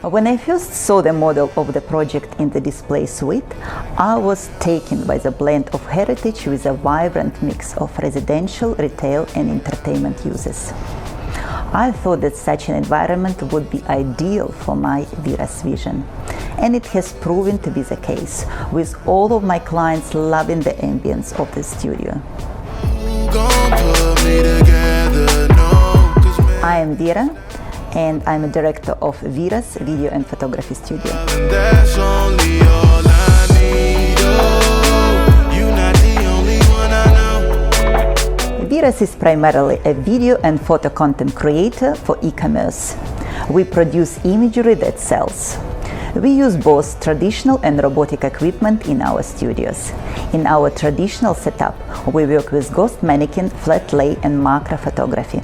When I first saw the model of the project in the display suite, I was taken by the blend of heritage with a vibrant mix of residential, retail and entertainment uses. I thought that such an environment would be ideal for my VERAS vision. And it has proven to be the case, with all of my clients loving the ambience of the studio. I am Vera, and I'm a director of VERAS Video and Photography Studio. VERAS is primarily a video and photo content creator for e-commerce. We produce imagery that sells. We use both traditional and robotic equipment in our studios. In our traditional setup, we work with ghost mannequin, flat lay and macro photography.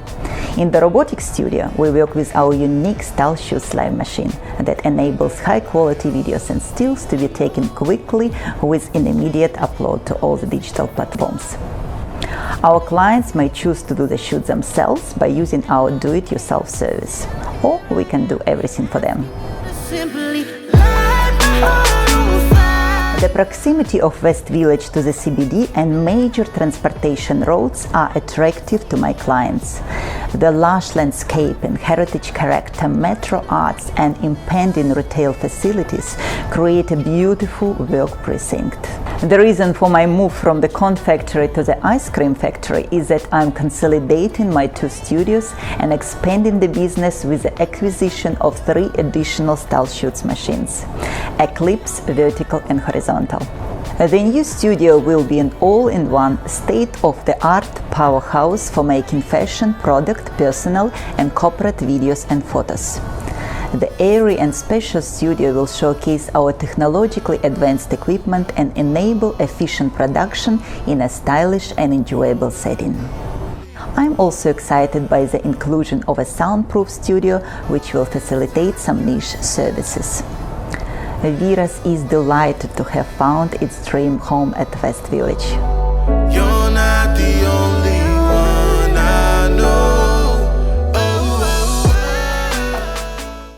In the robotic studio, we work with our unique style shoot slide machine that enables high-quality videos and stills to be taken quickly with an immediate upload to all the digital platforms. Our clients may choose to do the shoot themselves by using our do-it-yourself service, or we can do everything for them. The proximity of West Village to the CBD and major transportation roads are attractive to my clients. The lush landscape and heritage character, metro arts and impending retail facilities create a beautiful work precinct. The reason for my move from the cone factory to the ice cream factory is that I'm consolidating my two studios and expanding the business with the acquisition of 3 additional style shoots machines: Eclipse, vertical and horizontal. The new studio will be an all-in-one, state-of-the-art powerhouse for making fashion, product, personal and corporate videos and photos. The airy and spacious studio will showcase our technologically advanced equipment and enable efficient production in a stylish and enjoyable setting. I'm also excited by the inclusion of a soundproof studio, which will facilitate some niche services. VERAS is delighted to have found its dream home at West Village.